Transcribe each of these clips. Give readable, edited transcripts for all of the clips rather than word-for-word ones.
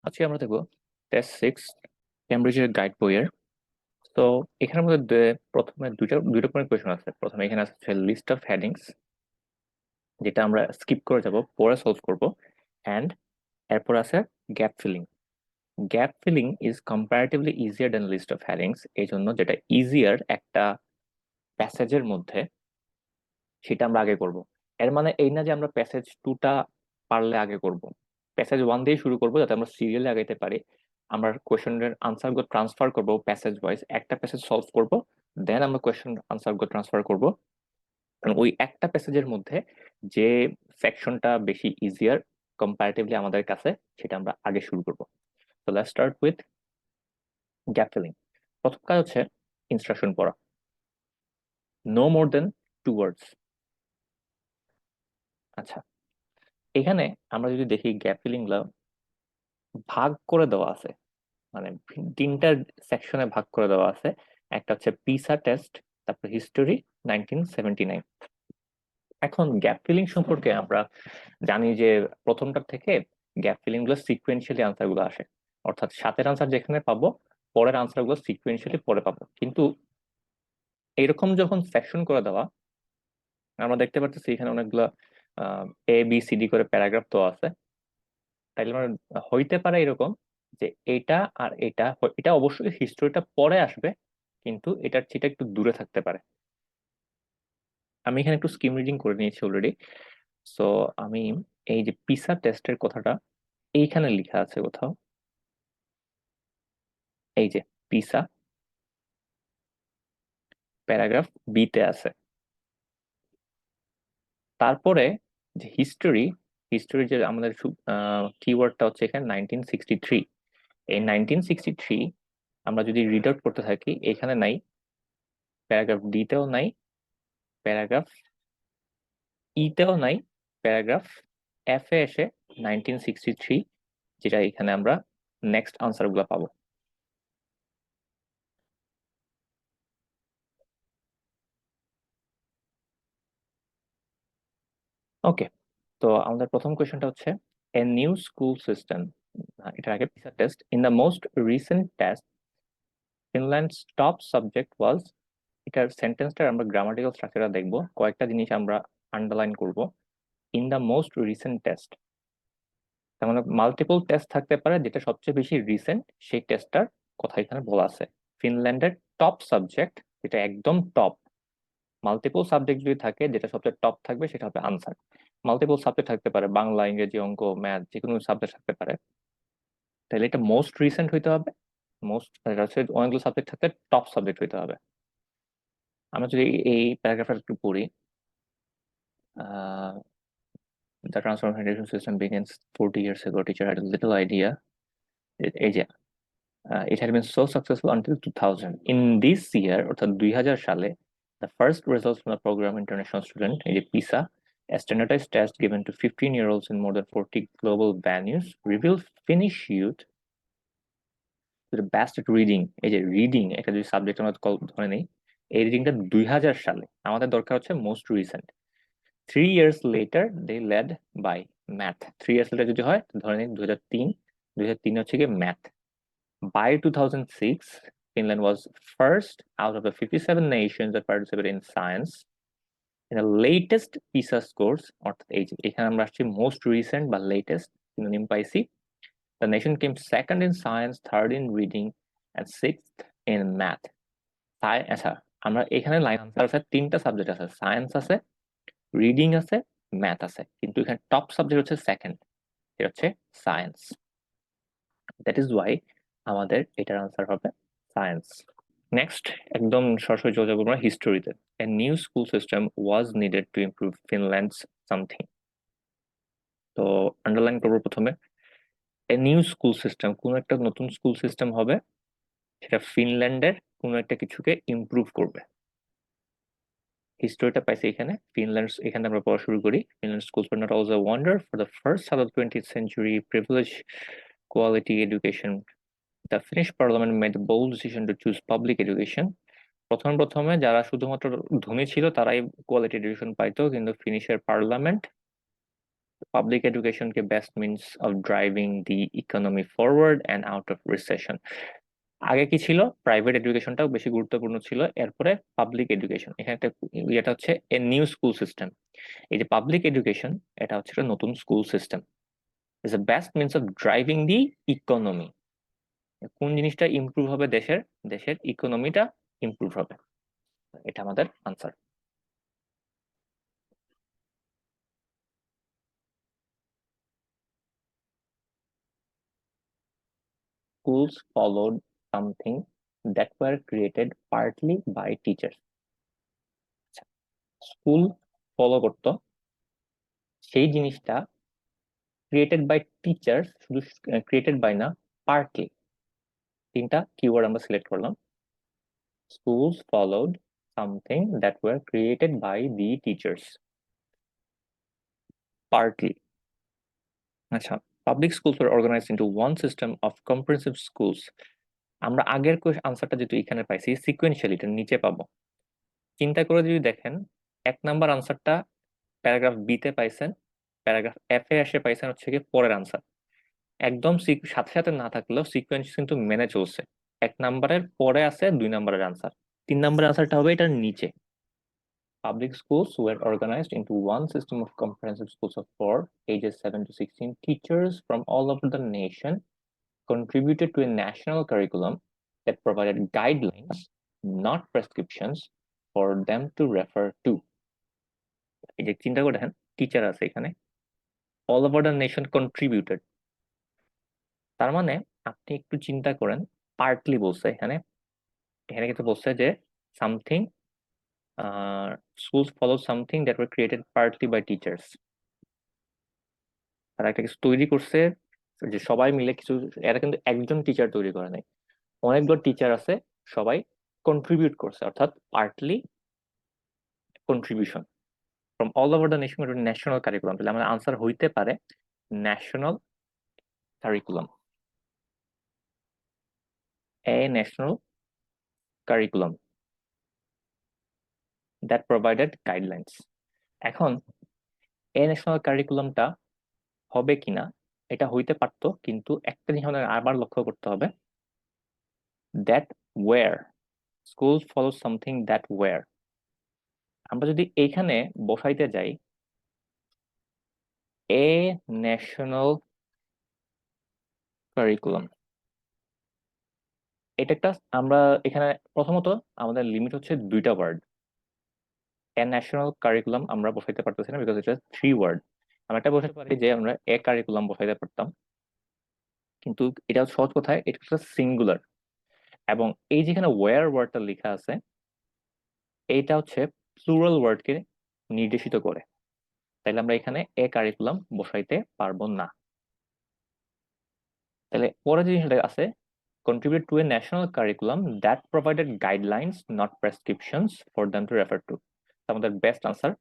আজকে আমরা দেখবো টেস্ট 6 ক্যামব্রিজের গাইড বইয়ের। তো এখানের মধ্যে প্রথমে দুইটা করে কোয়েশন আছে। প্রথমে এখানে আছে লিস্ট অফ হেডিংস, যেটা আমরা স্কিপ করে যাব, পরে সলভ করব। অ্যান্ড এরপর আছে gap filling. Gap filling is comparatively easier than list of headings, এই জন্য যেটা ইজিয়ার একটা প্যাসেজের মধ্যে সেটা আমরা আগে করব। এর মানে এই না যে আমরা প্যাসেজ 2টা পারলে আগে করব, প্যাসেজ 1 দিয়ে শুরু করব যাতে আমরা সিরিয়ালে আগাইতে পারি। আমরা কোয়েশ্চেনের আনসার গুলো ট্রান্সফার করব প্যাসেজ ওয়াইজ, একটা প্যাসেজ সলভ করব, দেন আমরা কোয়েশ্চেন আনসার গুলো ট্রান্সফার করব। ওই একটা প্যাসেজের মধ্যে যে সেকশনটা বেশি ইজিয়ার কম্পারেটিভলি আমাদের কাছে, সেটা আমরা আগে শুরু করব। তো let's start with gap filling. প্রথম কাজ হচ্ছে ইনস্ট্রাকশন পড়া। নো মোর দেন 2 ওয়ার্ডস। আচ্ছা, এখানে আমরা যদি দেখি গ্যাপ ফিলিং গুলো ভাগ করে দেওয়া আছে, মানে 3টা সেকশনে ভাগ করে দেওয়া আছে। একটা হচ্ছে পিসা টেস্ট, তারপর হিস্টোরি, 1979। এখন গ্যাপ ফিলিং সম্পর্কে আমরা জানি যে প্রথমটার থেকে গ্যাপ ফিলিং গুলো সিকুয়েন্সিয়ালি আনসার গুলো আসে, অর্থাৎ 7-এর আনসার যেখানে পাবো পরের আনসার গুলো সিকুয়েন্সিয়ালি পরে পাবো। কিন্তু এরকম যখন সেকশন করে দেওয়া, আমরা দেখতে পাচ্ছি এখানে অনেকগুলো ABCD করে প্যারাগ্রাফ তো আছে। তাইলে আমার হইতে পারে এরকম যে এটা আর এটা অবশ্যই হিস্টোরিটা পরে আসবে, কিন্তু এটার চেয়ে একটু দূরে থাকতে পারে। আমি এখানে একটু স্কিম রিডিং করে নিয়েছি অলরেডি। সো আমি এই যে পিসা টেস্টের কথাটা এইখানে লেখা আছে কোথাও, এই যে পিসা প্যারাগ্রাফ B তে আছে। তারপরে যে হিস্টোরি, হিস্টোরি যে আমাদের কিওয়ার্ডটা হচ্ছে এখানে 1963। এই 1963 আমরা যদি রিড আউট করতে থাকি, এখানে নাই, প্যারাগ্রাফ D তেও নাই, প্যারাগ্রাফ ইতেও নাই, প্যারাগ্রাফ F-এ এসে 1963, যেটা এখানে আমরা নেক্সট আনসার গুলো পাবো। ওকে, তো আমাদের প্রথম কোয়েশ্চেনটা হচ্ছে এ নিউ স্কুল সিস্টেম, এটার আগে PISA test, in the most recent test Finland's top subject was. এটার সেন্টেন্সটার আমরা গ্রামাটিক্যাল স্ট্রাকচারটা দেখবো, কয়েকটা জিনিস আমরা আন্ডারলাইন করব। In the most recent test, তার মানে মাল্টিপল টেস্ট থাকতে পারে, যেটা সবচেয়ে বেশি রিসেন্ট সেই টেস্টটার কথা এখানে বলা আছে। ফিনল্যান্ডের টপ সাবজেক্ট, যেটা একদম টপ। মাল্টিপল সাবজেক্ট যদি থাকে, যেটা সবচেয়ে টপ থাকবে সেটা হবে আনসার। মাল্টিপল সাবজেক্ট থাকতে পারে, বাংলা, ইংরেজি, অঙ্ক, ম্যাথ, যে কোনো সাবজেক্ট থাকতে পারে। তাহলে এটা মোস্ট রিসেন্ট হইতে হবে। মোস্ট অনেকগুলো সাবজেক্ট থাকতে টপ সাবজেক্ট হইতে হবে। আমরা যদি এই প্যারাগ্রাফটা একটু পড়ি, the transformation education system begins 40 years ago. Teacher had a little idea. এই যে it had been so successful until 2000. In this year, অর্থাৎ 2000 সালে, the first results from the program international student, এই যে PISA, a standardized test given to 15-year-olds in more than 40 global venues, revealed Finnish youth to the best at reading. এই যে reading একটা যদি subject আমরা ধরে নেই, এই রিডিংটা 2000 সালে, আমাদের দরকার হচ্ছে most recent. 3 years later they led by math. 3 years later যদি হয় ধরে নিন 2003, 2003 হচ্ছে গিয়ে math. By 2006, Finland was first out of the 57 nations that participated in science. In the latest PISA scores, অর্থাৎ এই যে এখানে আমরা আসছি মোস্ট রিসেন্ট বা লেটেস্ট সিনোনিম পাইছি। The nation came second in science, third in reading, and sixth in math. আচ্ছা, আমরা এখানে লাইন আনসার আছে, 3টা সাবজেক্ট আছে, সায়েন্স আছে, রিডিং আছে, ম্যাথ আছে, কিন্তু এখানে টপ সাবজেক্ট হচ্ছে সেকেন্ড, এটা হচ্ছে সায়েন্স। দ্যাট ইজ ওয়াই আমাদের এটার আনসার হবে সায়েন্স। নেক্সট একদম সরাসরি চলে যাবো আমরা হিস্টোরিতে। A new school system was needed to improve Finland's something. তো আন্ডারলাইন করবো প্রথমে, এ নিউ স্কুল সিস্টেম, কোন একটা নতুন স্কুল সিস্টেম হবে, সেটা ফিনল্যান্ডের কোন একটা কিছুকে ইমপ্রুভ করবে। হিস্টোরিটা পাইছি এখানে, ফিনল্যান্ড, এখানে আমরা পড়া শুরু করি। Finland schools were not always a wonder for the first half of the 20th century privilege quality education. The Finnish parliament made a bold decision to choose public education. প্রথমে যারা শুধুমাত্র ধনী ছিল তারাই কোয়ালিটি এডুকেশন পাইতো, কিন্তু ফিনিশের parliament public এডুকেশনকে best means of driving the economy forward and out of recession. আগে কি ছিল? প্রাইভেট এডুকেশনটাও বেশি গুরুত্বপূর্ণ ছিল, এরপরে পাবলিক এডুকেশন। এখানে একটা এটা হচ্ছে এ নিউ স্কুল সিস্টেম। এই যে পাবলিক এডুকেশন, এটা হচ্ছে একটা নতুন school system. Is the best means of driving the economy. কোন জিনিসটা ইমপ্রুভ হবে? দেশের দেশের ইকোনমিটা ইমপ্রুভ হবে। এটা আমাদের answer. Schools followed something that were created partly by teachers. School follow করতো সেই জিনিসটা ক্রিয়েটেড বাই টিচার্স, শুধু ক্রিয়েটেড বাই না, পার্টলি। তিনটা কিওয়ার্ড আমরা সিলেক্ট করলাম। Schools followed something that were created by the teachers partly. আচ্ছা, public schools were organized into one system of comprehensive schools. আমরা আগের আনসারটা যেহেতু এখানে পাইছি সিকোয়েন্সিয়ালি, এটা নিচে পাবো। চিন্তা করে যদি দেখেন, 1 নাম্বার আনসারটা প্যারাগ্রাফ বি তে পাইছেন, প্যারাগ্রাফ এফ এ এসে পাইছেন হচ্ছে কি পরের আনসার। একদম সাথে সাথে না থাকলেও সিকোয়েন্স কিন্তু মেনে চলছে। 1 নাম্বারের পরে আছে 2 নাম্বারের আনসার, 3 নাম্বারের আনসারটা হবে এটার নিচে। Public schools were organized into one system of comprehensive schools of for ages 7 to 16. Teachers from all over the nation contributed to a national curriculum that provided guidelines, not prescriptions, for them to refer to. এই যে চিন্তা করে দেখেন, teacher আছে এখানে, all over the nation contributed, তার মানে আপনি একটু চিন্তা করেন, পার্টলি বলছে এখানে। এখানে কিন্তু বলছে যে something, schools follow something that were created partly by teachers। তারা একটা কিছু তৈরি করছে, যে সবাই মিলে কিছু, এরা কিন্তু একজন টিচার তৈরি করে নাই, অনেকগুলো টিচার আছে, সবাই কন্ট্রিবিউট করছে, অর্থাৎ partly contribution. From all over the nation, national curriculum, তাহলে আমাদের আনসার হইতে পারে national curriculum, a national curriculum that provided guidelines. এখন এই ন্যাশনাল কারিকুলামটা হবে কিনা, এটা হইতে পারতো, কিন্তু একটা জিনিস আমাদের আবার লক্ষ্য করতে হবে, that were, school follow something that were. আমরা যদি এইখানে বসাইতে যাই এ ন্যাশনাল কারিকুলাম, এটা একটা, আমরা এখানে প্রথমত আমাদের লিমিট হচ্ছে 2টা ওয়ার্ড। এ ন্যাশনাল কারিকুলাম আমরা বসাইতে পারতেছি না, বিকজ এটা 3 ওয়ার্ড। আমরা একটা বসাতে পারি যে আমরা এ কারিকুলাম বসাইতে পারতাম, কিন্তু এটা সহজ কথায় এটা হচ্ছে সিঙ্গুলার। এবং এই যেখানে ওয়্যার ওয়ার্ডটা লেখা আছে, এইটা হচ্ছে প্লুরাল ওয়ার্ডকে নির্দেশিত করে, তাইলে আমরা এখানে এ কারিকুলাম বসাইতে পারবো না। তাহলে পরের জিনিসটা আছে, contribute to a national curriculum that provided guidelines, not prescriptions, for them to refer to. আমাদের বেস্ট আনসার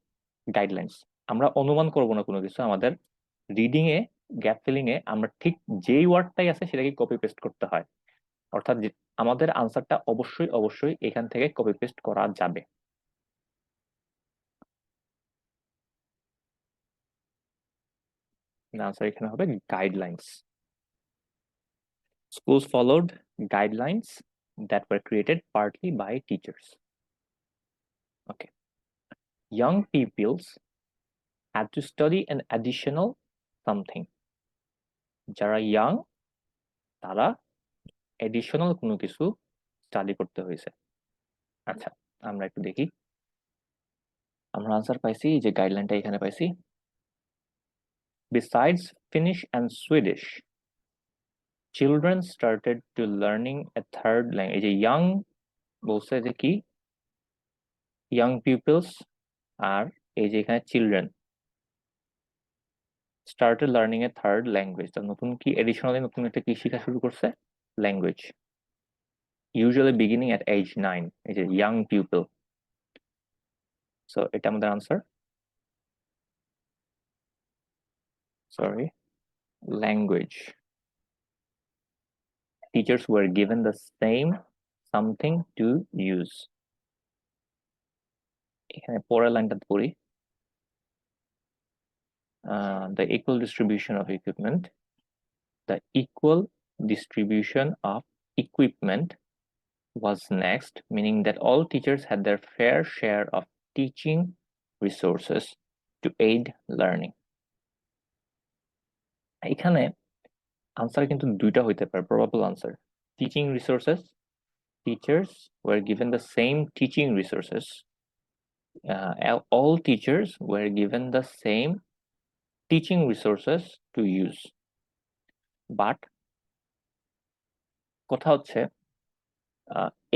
গাইডলাইন্স। আমরা অনুমান করব না কোনো কিছু, আমাদের রিডিং এ, গ্যাপ ফিলিং এ আমরা ঠিক যেই ওয়ার্ডটাই আছে সেটাকে কপি পেস্ট করতে হয়, অর্থাৎ আমাদের আনসারটা অবশ্যই অবশ্যই এখান থেকে কপি পেস্ট করা যাবে। আনসার এখানে হবে guidelines. Schools followed guidelines that were created partly by teachers. Okay. Young pupils had to study an additional something. যারা ইয়াং তারা এডিশনাল কোনো কিছু স্টাডি করতে হয়েছে। আচ্ছা, আমরা একটু দেখি, আমরা আনসার পাইছি, যে গাইডলাইনটা এখানে পাইছি, Besides Finnish and Swedish, children started to learning a third language। এই যে ইয়াং বলছে যে কি, ইয়াং পিপলস, আর এই যে এখানে children started learning a third language, তো নতুন কি এডিশনালি নতুন একটা কি শেখা শুরু করছে, language, usually beginning at age 9, এই যে young pupil। সো এটা আমাদের answer, sorry, language. Teachers were given the same something to use। এখানে পরের লাইনটা পড়ি, the equal distribution of equipment, the equal distribution of equipment was next, meaning that all teachers had their fair share of teaching resources to aid learning. এখানে answer কিন্তু দুইটা হইতে পারে, probable answer. Teaching resources, teachers were given the same teaching resources. All teachers were given the same teaching resources to use. But কথা হচ্ছে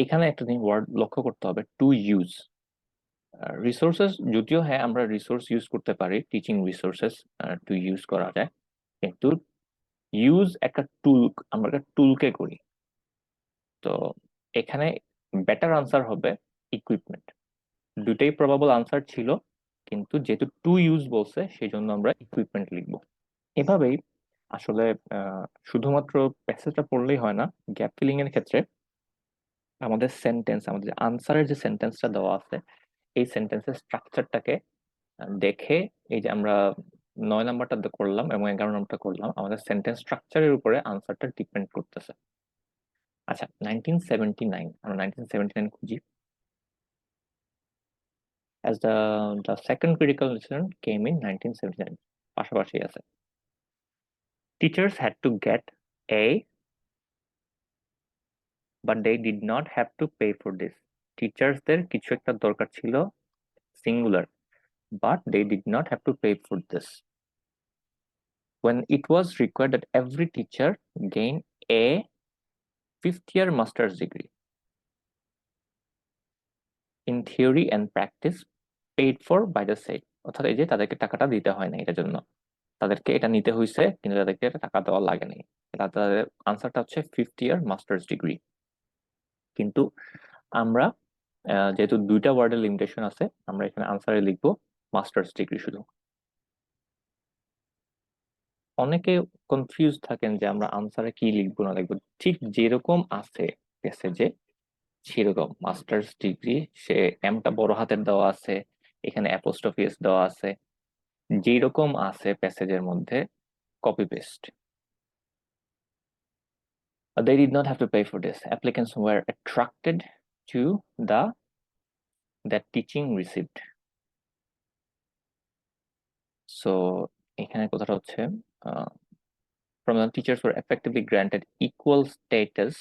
এখানে একটা জিনিস ওয়ার্ড লক্ষ্য করতে হবে, টু ইউজ। রিসোর্সেস যদিও হ্যাঁ আমরা রিসোর্স ইউজ করতে পারি, টিচিং রিসোর্সেস টু ইউজ করা যায়, কিন্তু ইউজ একটা টুল, আমরা একটা টুলকে করি। তো এখানে বেটার আনসার হবে ইকুইপমেন্ট। দুটাই প্রবাবল আনসার ছিল, কিন্তু যেহেতু টু ইউজ বলছে সেই জন্য আমরা ইকুইপমেন্ট লিখব। এভাবেই আসলে শুধুমাত্র প্যাসেজটা পড়লেই হয় না, গ্যাপ ফিলিং এর ক্ষেত্রে আমাদের সেন্টেন্স, আমাদের আনসারের যে সেন্টেন্সটা দেওয়া আছে এই সেন্টেন্সের স্ট্রাকচারটাকে দেখে, এই যে আমরা 9 নাম্বারটা করলাম এবং 11 নাম্বারটা করলাম, আমাদের সেন্টেন্স স্ট্রাকচারের উপরে আনসারটা ডিপেন্ড করতেছে। আচ্ছা, 1979, আমরা 1979 খুঁজি। As the second critical incident came in 1979, পাশাপাশি আছে। Teachers had to get A, but they did not have to pay for this. টিচার্সদের কিছু একটা দরকার ছিল, singular, but they did not have to pay for this. When it was required that every teacher gain a 5th-year master's degree in theory and practice paid for by the state, অর্থাৎ এই যে তাদেরকে টাকাটা দিতে হয় না, এটার জন্য তাদেরকে এটা নিতে হয়েছে কিন্তু তাদেরকে টাকা দেওয়া লাগেনি। তাদের আনসারটা হচ্ছে 5th-year মাস্টার্স ডিগ্রি। কিন্তু আমরা যেহেতু দুইটা ওয়ার্ডের লিমিটেশন আছে, আমরা এখানে আনসারে লিখবো মাস্টার্স ডিগ্রি শুধু। অনেকে কনফিউজ থাকেন যে আমরা আনসারে কি লিখবো না লিখবো, ঠিক যেরকম আছে প্যাসেজে সেরকম মাস্টার্স ডিগ্রি, সে এমটা বড় হাতের দেওয়া আছে, এখানে অ্যাপোস্ট্রফি এস দেওয়া আছে, যেরকম আছে প্যাসেজের মধ্যে copy paste. They did not have to pay for this. Applicants were attracted to that teaching received. So এখানে কথাটা হচ্ছে from the teachers were effectively granted equal status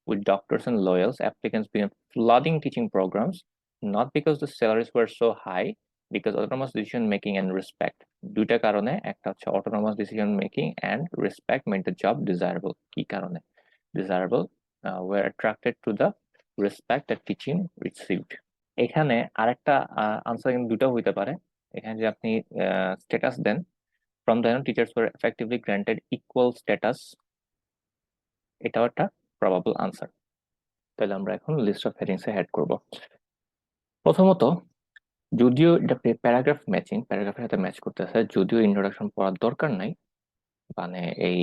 with doctors and lawyers. Applicants began flooding teaching programs, not because the salaries were so high, because autonomous decision making and respect. দুইটা কারণে, একটা হচ্ছে autonomous decision making and respect made the job desirable. কি কারণে desirable? Were attracted to the respect that teaching received. এখানে আরেকটা answer কিন্তু দুটো হইতে পারে। এখানে যে আপনি স্ট্যাটাস দেন, from then on teachers were effectively granted equal status, এটাও একটা প্রবাবল আনসার। তাহলে আমরা এখন লিস্ট অফ হেডিংস এ হেড করব। প্রথমত, যদিও এটা প্যারাগ্রাফ ম্যাচিং, প্যারাগ্রাফের সাথে ম্যাচ করতেছে, যদিও ইন্ট্রোডাকশন পড়ার দরকার নাই, মানে এই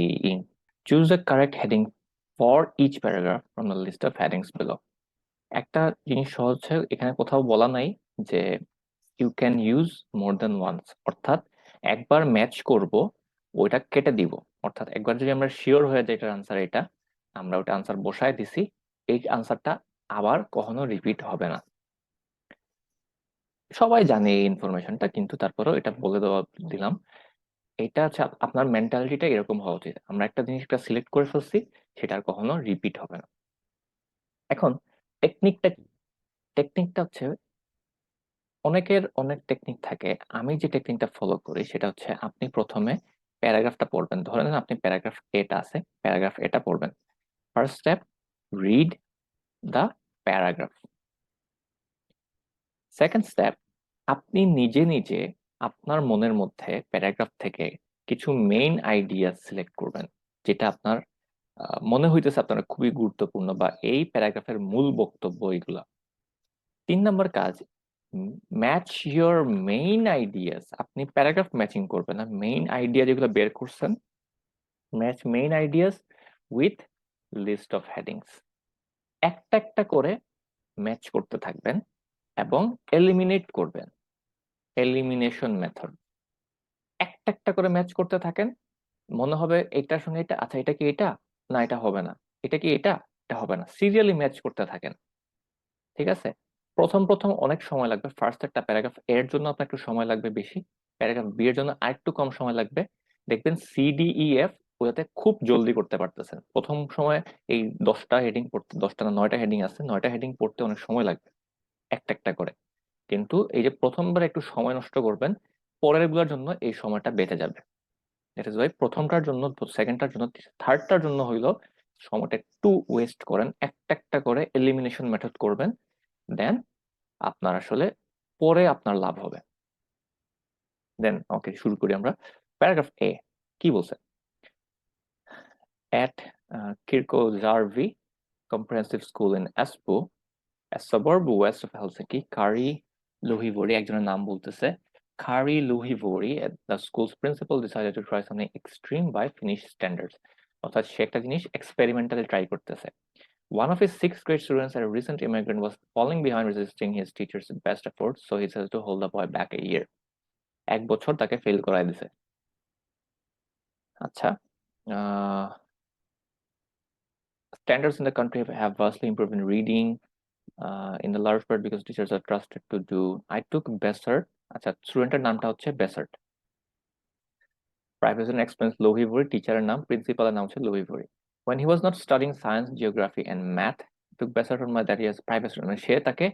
choose the correct heading for each paragraph from the list of headings below. একটা জিনিস সহজ, এখানে কোথাও বলা নাই যে you can use more than once, অর্থাৎ একবার ম্যাচ করব ওইটা কেটে দিব, অর্থাৎ একবার যদি আমরা শিওর হয়ে যাই এটার আনসার এটা, আমরা ওটা আনসার বসায় দিছি, এই আনসারটা আবার কখনো রিপিট হবে না। সবাই জানে এই ইনফরমেশনটা, কিন্তু তারপরেও এটা বলে দেওয়া দিলাম। এটা হচ্ছে আপনার মেন্টালিটিটা এরকম হওয়া উচিত, আমরা একটা জিনিস সিলেক্ট করে ফেলছি, সেটা আর কখনো রিপিট হবে না। এখন টেকনিকটা হচ্ছে অনেকের অনেক টেকনিক থাকে, আমি যে টেকনিকটা ফলো করি সেটা হচ্ছে আপনি প্রথমে প্যারাগ্রাফটা পড়বেন, ধরে নেন আপনি প্যারাগ্রাফ এটা আছে, প্যারাগ্রাফ এটা পড়বেন। First step, read the paragraph. Second step, আপনি নিজে নিজে আপনার মনের মধ্যে প্যারাগ্রাফ থেকে কিছু মেইন আইডিয়া সিলেক্ট করবেন, যেটা আপনার মনে হইতেছে আপনার খুবই গুরুত্বপূর্ণ বা এই প্যারাগ্রাফের মূল বক্তব্য এগুলা। 3 নম্বর কাজ, ম্যাচ ইউর মেইন আইডিয়াস। আপনি প্যারাগ্রাফ ম্যাচিং করবেন না, মেইন আইডিয়া যেগুলো বের করছেন, match main ideas with list of headings. একটা একটা করে ম্যাচ করতে থাকবেন এবং এলিমিনেট করবেন, এলিমিনেশন মেথড। একটা একটা করে ম্যাচ করতে থাকেন, মনে হবে এটার সঙ্গে এটা, আচ্ছা এটা কি এটা, না এটা হবে না, এটা কি এটা, এটা হবে না, সিরিয়ালি ম্যাচ করতে থাকেন। ঠিক আছে? প্রথম প্রথম অনেক সময় লাগবে, ফার্স্ট একটা প্যারাগ্রাফ এর জন্য আপনার একটু সময় লাগবে বেশি, প্যারাগ্রাফ বি এর জন্য আরেকটু কম সময় লাগবে। দেখবেন সি ডি ই এফ ওটাতে খুব জলদি করতে পারতেছেন। প্রথম সময় এই 10টা হেডিং পড়তে, 10টা না 9টা হেডিং আছে, 9টা হেডিং পড়তে অনেক সময় লাগবে একটা একটা করে। কিন্তু এই যে প্রথমবার একটু সময় নষ্ট করবেন, পরের গুলোর জন্য এই সময়টা বেঁচে যাবে। দ্যাট ইজ ওয়াই প্রথমটার জন্য, সেকেন্ডটার জন্য, থার্ডটার জন্য হইলো সময়টা একটু ওয়েস্ট করেন, একটা একটা করে এলিমিনেশন মেথড করবেন, দেন আপনার আসলে পরে আপনার লাভ হবে। দেন ওকে, শুরু করি আমরা। প্যারাগ্রাফ এ কি বলছে? At Kirkojärvi Comprehensive School in Espoo, a suburb west of Helsinki, Kari Luhivuori, একজনের নাম বলতেছে, Kari Luhivuori, the school's principal decided to try something extreme by Finnish standards. অর্থাৎ সে একটা জিনিস এক্সপেরিমেন্টালি ট্রাই করতেছে। One of his sixth grade students, a recent immigrant, was falling behind resisting his teacher's best efforts, so he decided to hold the boy back a year. 1 বছর তাকে fail করায় দিছে। আচ্ছা, standards in the country have vastly improved in reading, in the large part because teachers are trusted to do. I took Bessert. আচ্ছা, স্টুডেন্টের নামটা হচ্ছে Bessert. Private student explains Lohivori, টিচারের নাম, প্রিন্সিপালের নাম হচ্ছে Lohivori. When he was not studying science, geography and math, I took Bessert on my that he has private student. সে তাকে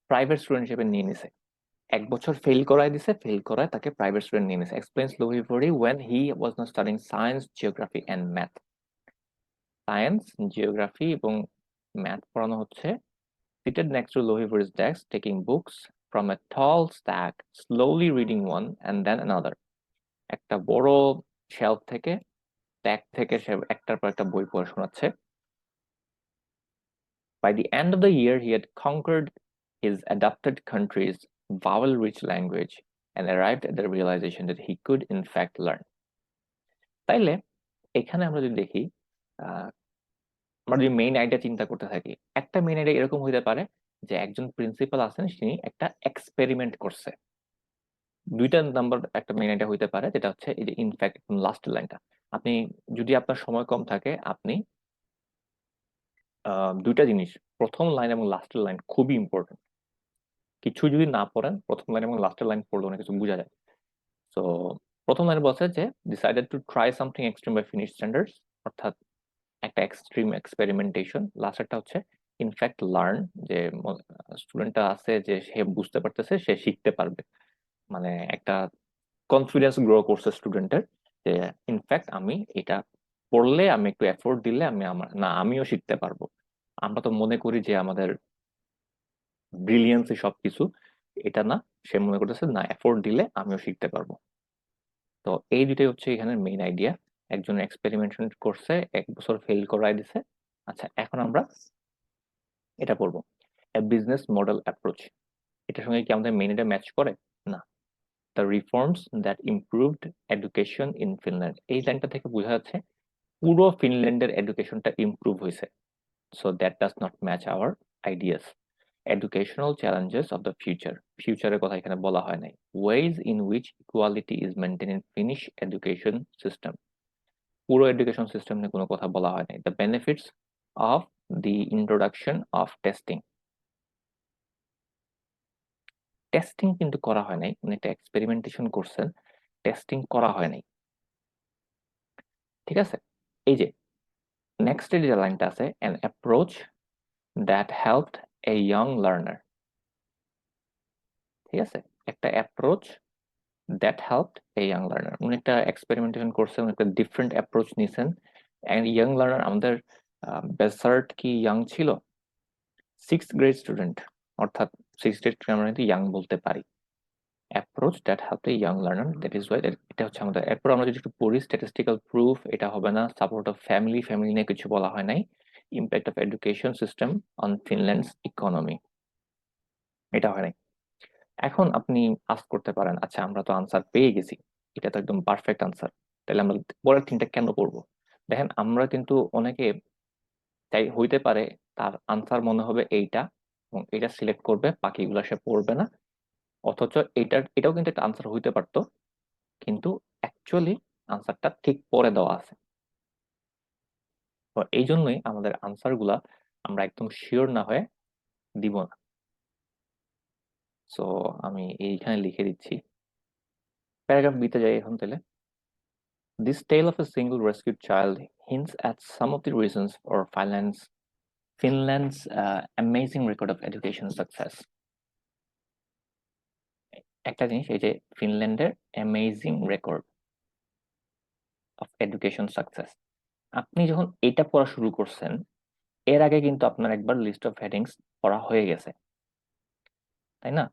প্রাইভেট স্টুডেন্ট হিসেবে নিয়ে নিছে। 1 বছর ফেল করায় দিছে, ফেল করায় তাকে প্রাইভেট স্টুডেন্ট নিয়ে নিছে। Explains Lohivori when he was not studying science, geography and math. Science, geography এবং ম্যাথ পড়ানো হচ্ছে। Seated next to Lohivori's desk, taking books from a tall stack, slowly reading one and then another. একটা বড় shelf থেকে, stack থেকে সে একটার পর একটা বই পড়ে শোনাচ্ছে। By the end of the year, he had conquered his adopted country's vowel-rich language and arrived at the realization that he could in fact learn. তাইলে এখানে আমরা যদি দেখি, আমরা যদি মেইন আইডিয়া চিন্তা করতে থাকি, একটা মেইন আইডিয়া এরকম হইতে পারে যে একজন প্রিন্সিপাল আছেন, তিনি একটা এক্সপেরিমেন্ট করছে। 2টা নাম্বার একটা মেইন আইডিয়া হইতে পারে, যেটা হচ্ছে এই যে ইনফ্যাক্ট লাস্ট লাইনটা। আপনি যদি আপনার সময় কম থাকে, আপনি 2টা জিনিস, প্রথম লাইন এবং লাস্টের লাইন খুবই ইম্পর্টেন্ট। কিছু যদি না পড়েন, প্রথম লাইন এবং লাস্টের লাইন পড়লে অনেক কিছু বোঝা যায়। তো প্রথম লাইনে বলছে যে decided to try something extreme by Finnish standards, অর্থাৎ একটা এক্সট্রিম এক্সপেরিমেন্টেশন। লাস্টেরটা হচ্ছে ইনফ্যাক্ট লার্ন, যে স্টুডেন্টটা আছে যে সে বুঝতে পারতেছে, সে শিখতে পারবে, মানে একটা কনফিডেন্স গ্রো করছে স্টুডেন্টের, যে ইনফ্যাক্ট আমি এটা পড়লে, আমি একটু এফোর্ট দিলে আমি আমিও শিখতে পারবো। আমরা তো মনে করি যে আমাদের ব্রিলিয়েন্সই সবকিছু, এটা না। সে মনে করতেছে না, এফোর্ট দিলে আমিও শিখতে পারবো। তো এই দুটাই হচ্ছে এখানে মেইন আইডিয়া। একজন এক্সপেরিমেন্টেশন করছে, 1 বছর ফেল করায় দিছে। আচ্ছা, এখন আমরা এটা পড়বো, এ বিজনেস মডেল অ্যাপ্রোচ। এটার সঙ্গে কি আমাদের মেইন আইডিয়া ম্যাচ করে? না। The reforms that improved education in Finland, এই লাইনটা থেকে বোঝা যাচ্ছে পুরো ফিনল্যান্ডের এডুকেশনটা ইমপ্রুভ হয়েছে। So that does not match our ideas. Educational challenges of the future, ফিউচারের কথা এখানে বলা হয় নাই। Ways in which equality is maintain in Finnish education system, পুরো এডুকেশন সিস্টেম নিয়ে কোনো কথা বলা হয় নাই। The benefits of the introduction of testing, testing কিন্তু করা হয় নাই, উনি একটা এক্সপেরিমেন্টেশন করছেন, টেস্টিং করা হয় নাই। ঠিক আছে? এই যে নেক্সট যে লাইনটা আছে, an approach that helped a young learner. ঠিক আছে? একটা approach that helped a young learner, উনি একটা এক্সপেরিমেন্টেশন করছেন, একটা ডিফারেন্ট অ্যাপ্রোচ নিছেন। অ্যান্ড ইয়ং লার্নার, আমাদের বেসার্ট কি ইয়ং ছিল? 6th গ্রেড স্টুডেন্ট, অর্থাৎ 6th গ্রেড আমরা কিন্তু ইয়াং বলতে পারি। Approach that help a young learner, that is Y, এটা হচ্ছে আমাদের। এরপর আমরা যদি একটু পড়ি, স্ট্যাটিস্টিক্যাল প্রুফ, এটা হবে না। সাপোর্ট অফ ফ্যামিলি, ফ্যামিলি নিয়ে কিছু বলা হয় নাই। Impact of education system on Finland's economy, এটা হয় নাই। এখন আপনি আস্ক করতে পারেন, আচ্ছা আমরা তো আনসার পেয়ে গেছি, এটা তো একদম পারফেক্ট আনসার, তাহলে আমরা পরের তিনটা কেন পড়বো? দেখেন, আমরা কিন্তু অনেকে তাই হইতে পারে তার আনসার মনে হবে এইটা, এবং এটা সিলেক্ট করবে, বাকিগুলো সে পড়বে না। অথচ এটাও কিন্তু একটা আনসার হইতে পারতো, কিন্তু অ্যাকচুয়ালি আনসারটা ঠিক পরে দেওয়া আছে। তো এই জন্যই আমাদের আনসার গুলা আমরা একদম শিওর না হয়ে দিব না। সো আমি এইখানে লিখে দিচ্ছি, প্যারাগ্রাফ বিতে যাই এখন তাহলে। This tale of a single rescued child hints at some of the reasons for Finland's amazing record of education success. একটা জিনিস, এই যে ফিনল্যান্ডের amazing record of education success, আপনি যখন এটা পড়া শুরু করছেন এর আগে কিন্তু আপনার একবার লিস্ট অফ হেডিংস পড়া হয়ে গেছে, তাই না?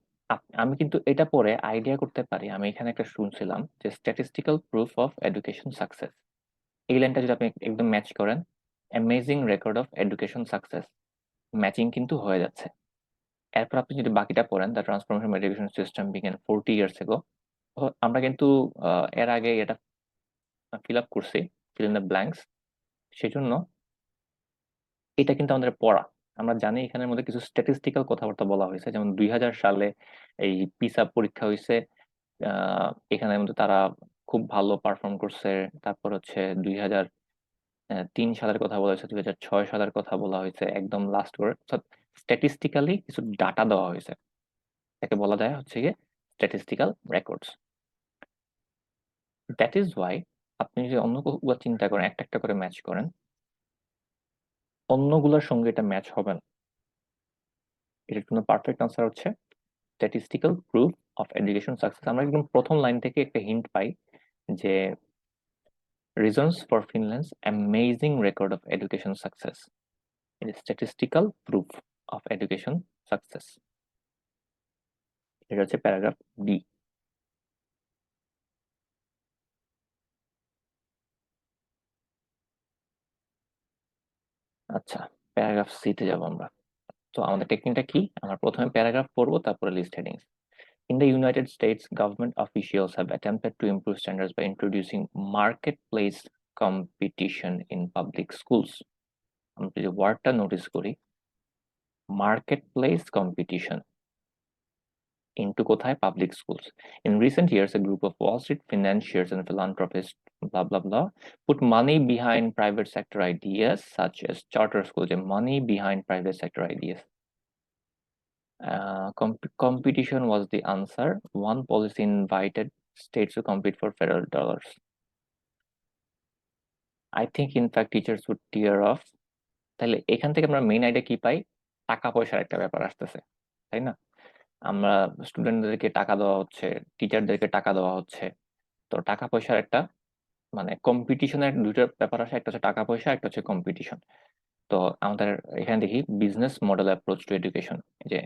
আমি কিন্তু এটা পড়ে আইডিয়া করতে পারি, আমি এখানে একটা শুনছিলাম যে statistical proof of education success, এই লাইনটা যদি আপনি একদম ম্যাচ করেন, amazing record of education success, matching কিন্তু হয়ে যাচ্ছে। এরপর আপনি যদি বাকিটা পড়েন, the transformation of education system began 40 years ago, আমরা কিন্তু এর আগে এটা ফিল আপ করছি, ফিল ইন দ্য ব্ল্যাঙ্কস, সেজন্য এটা কিন্তু আমাদের পড়া। আমরা জানি এখানের মধ্যে কিছু স্ট্যাটিস্টিক্যাল কথাবার্তা বলা হয়েছে, যেমন 2000 সালে এই পিসা পরীক্ষা হয়েছে, এখানের মধ্যে তারা খুব ভালো পারফর্ম করছে। তারপর হচ্ছে 2003 সালের কথা বলা হয়েছে, 2006 সালের কথা বলা হয়েছে, একদম লাস্ট করে স্ট্যাটিস্টিক্যালি কিছু ডাটা দেওয়া হয়েছে, তাকে বলা যায় হচ্ছে গিয়ে statistical records. That is Y আপনি যদি অন্যগুলো চিন্তা করেন, একটা একটা করে ম্যাচ করেন, অন্যগুলোর সঙ্গে এটা ম্যাচ হবে না। এটার জন্য পারফেক্ট আনসার হচ্ছে statistical proof of education success. আমরা একদম প্রথম লাইন থেকে একটা হিন্ট পাই যে reasons for Finland's amazing record of education success, it is statistical proof of education success. এটা হচ্ছে প্যারাগ্রাফ বি। আচ্ছা, প্যারাগ্রাফ সি তে যাব আমরা। তো আমাদের টেকনিকটা কি, আমরা প্রথমে প্যারাগ্রাফ পড়বো, তারপরে list headings. In the United States, government officials have attempted to improve standards by introducing marketplace competition in public schools. আমরা যদি ওয়ার্ডটা নোটিস করি, marketplace competition into কোথায়, public schools. In recent years, a group of Wall Street financiers and philanthropists, blah blah blah, put money behind private sector ideas such as charter schools, and money behind private sector ideas. Competition was the answer. One policy invited states to compete for federal dollars. I think in fact teachers would tear off. তাহলে এখান থেকে আমরা main idea কি পাই, টাকা পয়সার একটা ব্যাপার আসতেছে, তাই না? আমরা স্টুডেন্টদেরকে টাকা দেওয়া হচ্ছে, টিচারদেরকে টাকা দেওয়া হচ্ছে, তো টাকা পয়সার একটা মানে কম্পিটিশনের দুইটা ব্যাপার আসে, একটা হচ্ছে টাকা পয়সা, একটা হচ্ছে কম্পিটিশন। তো আমাদের এখানে দেখি business model approach to education, যে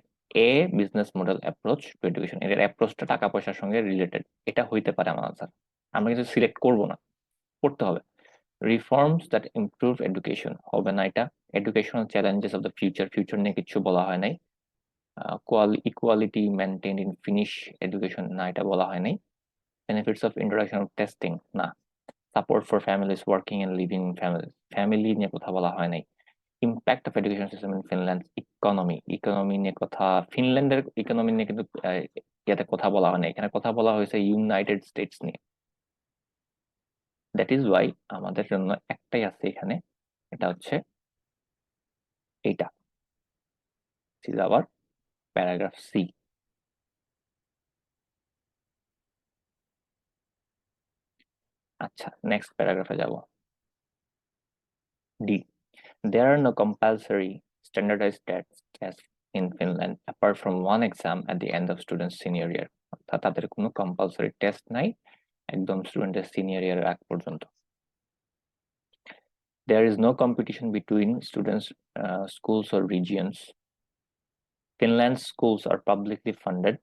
a business model approach to education, এর অ্যাপ্রোচটা টাকা পয়সার সঙ্গে রিলেটেড, এটা হইতে পারে আমার আনসার। আমরা কিছু সিলেক্ট করব না, করতে হবে রিফর্মস দ্যাট ইমপ্রুভ এডুকেশন, হবে না এটা। Educational challenges of the future, future নিয়ে কিছু বলা হয় নাই। Equality maintain in Finnish education, না এটা বলা হয় নাই। Benefits of introduction of testing, না। Support for families working and living in family, family নিয়ে কথা বলা হয় নাই। Impact of education system in Finland, economy, economy নিয়ে কথা, ফিনল্যান্ডের ইকোনমি নিয়ে কিন্তু ইয়াতে কথা বলা হয় না, এখানে কথা বলা হয়েছে ইউনাইটেড স্টেটস নিয়ে। দ্যাট ইজ ওয়াই আমাদের জন্য একটাই আছে এখানে, এটা হচ্ছে এইটা, আবার প্যারাগ্রাফ সি। আচ্ছা, নেক্সট প্যারাগ্রাফে যাব, D. There are no compulsory standardized tests in Finland apart from one exam at the end of students' senior year. অর্থাৎ তাদের কোনো কম্পালসরি টেস্ট নাই একদম স্টুডেন্টের সিনিয়র ইয়ারের আগ পর্যন্ত। There is no competition between students, schools or regions. Finland's schools are publicly funded.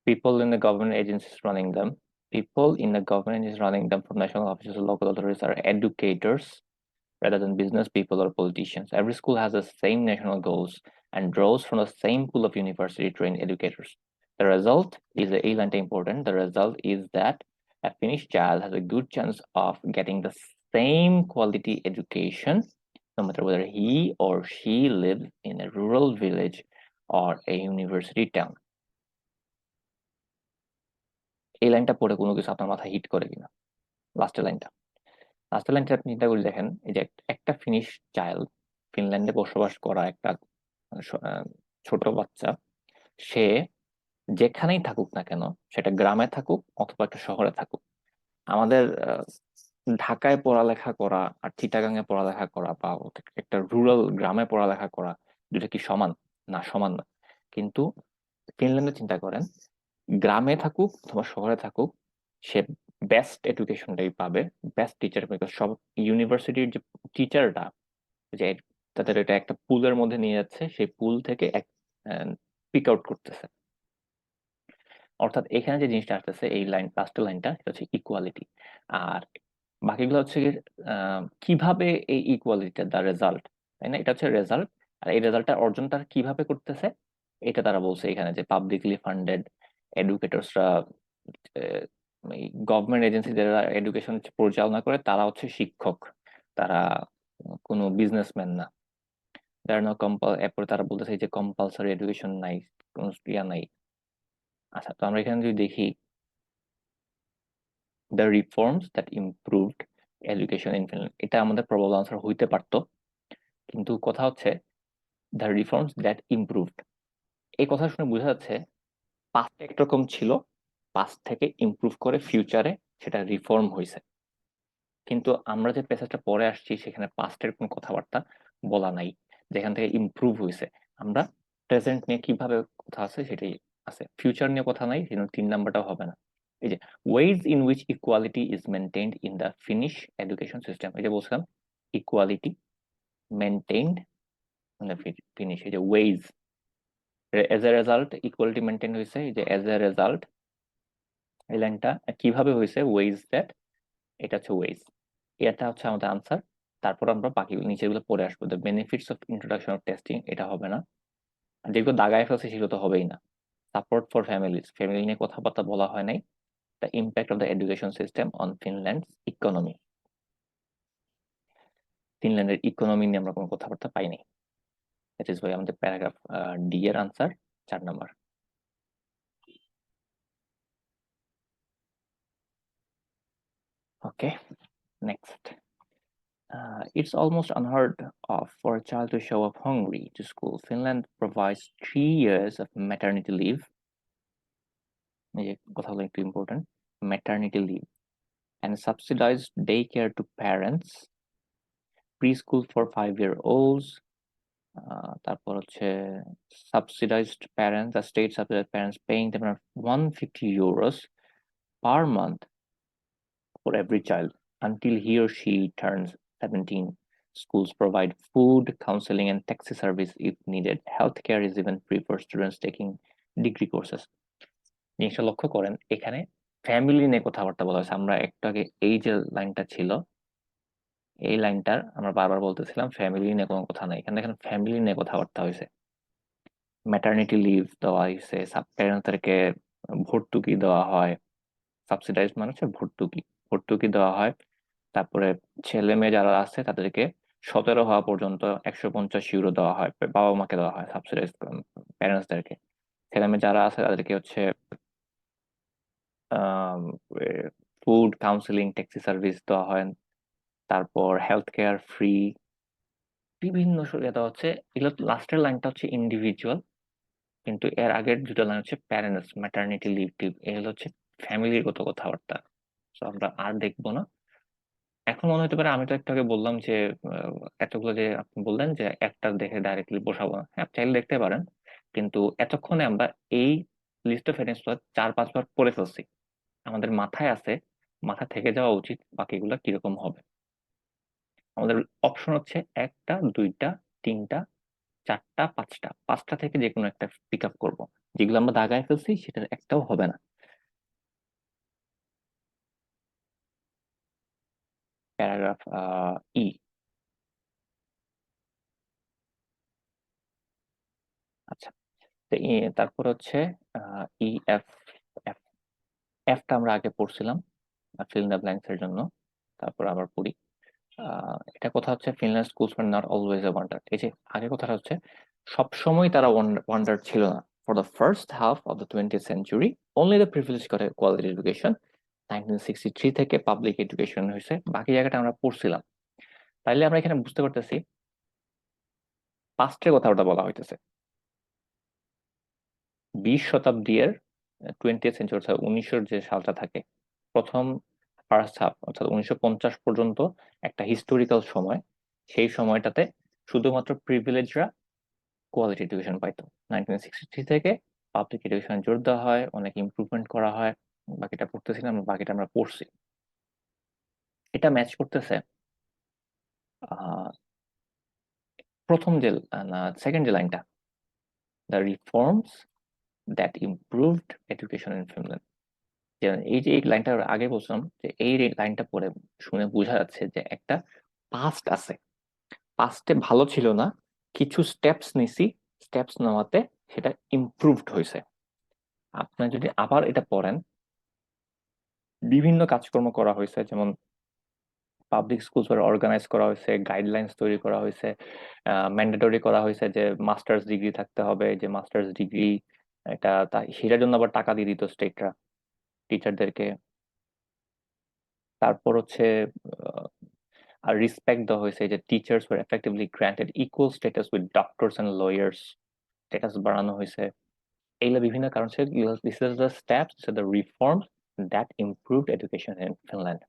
People in the government agencies running them. People in the government agencies running them, from national offices to local authorities, are educators rather than business people or politicians. Every school has the same national goals and draws from the same pool of university trained educators. The result is the important. The result is that a Finnish child has a good chance of getting the same quality education, no matter whether he or she lives in a rural village or a university town. এই লাইনটা পড়ে কোনো কিছু আপনার মাথায় hit করে কিনা? লাস্টের লাইনটা, লাস্টের লাইনটা আপনি চিন্তা করে দেখেন, এই যে একটা ফিনিশ চাইল্ড, ফিনল্যান্ডে বসবাস করা একটা ছোট বাচ্চা, সে যেখানেই থাকুক না কেন, সেটা গ্রামে থাকুক অথবা একটা শহরে থাকুক, আমাদের ঢাকায় পড়ালেখা করা আর চিটাগাঙে পড়ালেখা করা বা একটা রুরাল গ্রামে পড়ালেখা করা, দুটা কি সমান? না, সমান না। কিন্তু ফিনল্যান্ডে চিন্তা করেন, গ্রামে থাকুক অথবা শহরে থাকুক, সে বেস্ট এডুকেশনটাই পাবে, বেস্ট টিচার। বিকজ সব ইউনিভার্সিটির যে টিচারটা, যে তাদের এটা একটা পুলের মধ্যে নিয়ে যাচ্ছে, সেই পুল থেকে এক পিক আউট করতেছে। অর্থাৎ এখানে যে জিনিসটা আসতেছে, এই লাইন, লাস্টের লাইনটা, এটা হচ্ছে ইকুয়ালিটি। আর বাকিগুলো হচ্ছে গিয়ে কিভাবে এই ইকুয়ালিটিটা দা রেজাল্ট, তাই না? এটা হচ্ছে রেজাল্ট। আর এই রেজাল্টটা অর্জনটা কিভাবে করতেছে, এটা তারা বলছে এখানে, যে পাবলিকলি ফান্ডেড এডুকেটরসরা, গভর্নমেন্ট এজেন্সি যারা এডুকেশন পরিচালনা করে, তারা হচ্ছে শিক্ষক, তারা কোনো বিজনেসম্যান না। তারা না এরপরে তারা বলতেছে যে কম্পালসারি এডুকেশন নাই, কোনো ইয়া নাই। আচ্ছা, তো আমরা এখানে যদি দেখি, the reforms that improved education in Finland, এটা আমাদের প্রবাবল আনসার হইতে পারতো। কিন্তু কথা হচ্ছে দ্য রিফর্মস দ্যাট ইমপ্রুভড, এই কথা শুনে বোঝা যাচ্ছে পাস্ট একরকম ছিল, পাস্ট থেকে ইমপ্রুভ করে ফিউচারে সেটা রিফর্ম হয়েছে। কিন্তু আমরা যে প্যাসেজটা পড়ে আসছি, সেখানে পাস্টের কোনো কথাবার্তা বলা নাই, যেখান থেকে ইমপ্রুভ হয়েছে। আমরা প্রেজেন্ট নিয়ে কিভাবে কথা আছে সেটাই আছে, ফিউচার নিয়ে কথা নাই, কিন্তু 3 নাম্বারটাও হবে না। এই যে ways in which equality is maintained in the Finnish education system, এই যে বলছিলাম equality maintained in the Finnish, এই যে ways, as a result equality maintain হয়েছে, এই যে এজ এ রেজাল্ট, এই লাইনটা কিভাবে হয়েছে, ওয়েজ দ্যাট, এটা হচ্ছে ওয়েজ, এটা হচ্ছে আমাদের আনসার। তারপর আমরা বাকি নিচেগুলো পড়ে আসবো। The benefits of introduction of testing, এটা হবে না। আর যেগুলো দাগায় ফেলছে সেগুলো তো হবেই না। সাপোর্ট ফর ফ্যামিলিজ, ফ্যামিলি নিয়ে কথাবার্তা বলা হয় নাই। The impact of the education system on Finland's economy, ফিনল্যান্ডের ইকোনমি নিয়ে আমরা কোনো কথাবার্তা পাইনি। দ্যাট ইজ ওয়াই আমাদের প্যারাগ্রাফ ডি এর answer 4 number. Okay, next. It's almost unheard of for a child to show up hungry to school. Finland provides 3 years of maternity leave. এই যে কথাগুলো একটু important, maternity leave, and subsidized daycare to parents, preschool for 5-year-olds, তারপর হচ্ছে subsidized parents, the state subsidized parents paying them around 150 euros per month for every child until he or she turns 17. Schools provide food, counseling, and taxi service if needed. Healthcare is even free for students taking degree courses. জিনিসটা লক্ষ্য করেন, এখানে family নিয়ে কথাবার্তা বলা হয়েছে। আমরা একটু আগে এই যে লাইনটা ছিল, এই লাইনটার আমরা বারবার বলতেছিলাম ফ্যামিলি নিয়ে কোনো কথা নাই, এখানে দেখেন ফ্যামিলি নিয়ে কথাবার্তা হয়েছে। ম্যাটারনিটি লিভ দেওয়া হয়েছে, প্যারেন্টদেরকে ভর্তুকি দেওয়া হয়, সাবসিডাইজ মানে হচ্ছে ভর্তুকি, ভর্তুকি দেওয়া হয়। তারপরে ছেলে মেয়ে যারা আছে তাদেরকে 17 হওয়া পর্যন্ত 150 ইউরো দেওয়া হয়, বাবা মাকে দেওয়া হয় সাবসিডাইজ, প্যারেন্টসদেরকে। ছেলে মেয়ে যারা আছে তাদেরকে হচ্ছে ফুড, কাউন্সিলিং, ট্যাক্সি সার্ভিস দেওয়া হয়। তারপর হেলথ কেয়ার ফ্রি, বিভিন্ন সুবিধা দেওয়া হচ্ছে। এগুলো লাস্টের লাইনটা হচ্ছে ইন্ডিভিজুয়াল, কিন্তু এর আগের দুটো লাইন হচ্ছে প্যারেন্টস, ম্যাটারনিটি লিভ টিভ, এগুলো হচ্ছে ফ্যামিলিগত কথাবার্তা। তো আমরা আর দেখবো না। এখন মনে হতে পারে, আমি তো একটু আগে বললাম যে এতগুলো যে আপনি বললেন যে একটা দেখে ডাইরেক্টলি বসাবো না, হ্যাঁ চাইলে দেখতে পারেন, কিন্তু এতক্ষণে আমরা এই লিস্ট অফ হেডিংস 4-5 বার পড়ে ফেলছি, আমাদের মাথায় আছে, মাথা থেকে যাওয়া উচিত বাকিগুলো কিরকম হবে। আমাদের অপশন হচ্ছে 1টা, 2টা, 3টা, 4টা, 5টা, 5টা থেকে যে কোনো একটা পিক আপ করবো। যেগুলো আমরা দাগায় ফেলছি সেটার একটাও হবে না। প্যারাগ্রাফ ই। আচ্ছা, তো তারপর হচ্ছে ই এফ, এফ, এফটা আমরা আগে পড়ছিলাম ফিল ইন দ্য ব্ল্যাঙ্কস এর জন্য, তারপর আবার পড়ি। এটা কথা হচ্ছে Finland schools were not always a wonder, এই যে আগে কথাটা হচ্ছে সবসময় তারা ওয়ান্ডার ছিল না। For the first half of the 20th century, only the privileged got a quality education. 1963 থেকে পাবলিক এডুকেশন হয়েছে, বাকি জায়গাটা আমরা পড়ছিলাম। তাইলে আমরা এখানে বুঝতে পারতেছি পাস্টের কথা ওটা বলা হইতেছে। 20 শতাব্দীর 20th সেঞ্চুরি অর্থাৎ 1900 যে সালটা থাকে, প্রথম ফার্স্ট হাফ অর্থাৎ 1950 পর্যন্ত একটা হিস্টোরিক্যাল সময়। সেই সময়টাতে শুধুমাত্র প্রিভিলেজরা কোয়ালিটি এডুকেশন পাইতো। 1963 থেকে পাবলিক এডুকেশন জোর দেওয়া হয়, অনেক ইমপ্রুভমেন্ট করা হয়। বাকিটা পড়তেছিলাম, বাকিটা আমরা পড়ছি। এটা ম্যাচ করতেছে প্রথম যে না সেকেন্ড যে লাইনটা, the reforms that improved education in Finland. এই যে এই লাইনটা আগে বলছিলাম যে এই লাইনটা পড়ে শুনে বোঝা যাচ্ছে যে একটা পাস্ট আছে, পাস্টে ভালো ছিল না, কিছু স্টেপস নিছি, স্টেপস নেওয়াতে সেটা ইমপ্রুভড হয়েছে। আপনার যদি আবার এটা পড়েন, বিভিন্ন কাজকর্ম করা হয়েছে, যেমন পাবলিক স্কুল অর্গানাইজ করা হয়েছে, গাইডলাইন্স তৈরি করা হয়েছে, ম্যান্ডেটরি করা হয়েছে যে মাস্টার্স ডিগ্রি থাকতে হবে, যে মাস্টার্স ডিগ্রি এটা সেটার জন্য আবার টাকা দিয়ে দিত স্টেটরা টিচারদেরকে। তারপর হচ্ছে আর রেসপেক্ট দেওয়া হয়েছে যে teachers were effectively granted equal status with doctors and lawyers, status বাড়ানো হয়েছে। এইগুলো বিভিন্ন কারণ ছিল। This is the steps, the reforms that improved education in Finland.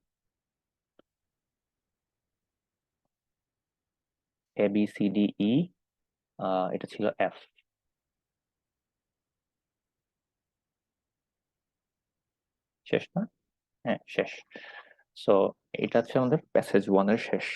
A B C D E, এটা ছিল এফ। শেষ না? হ্যাঁ শেষ। সো এটা হচ্ছে আমাদের প্যাসেজ ওয়ানের শেষ।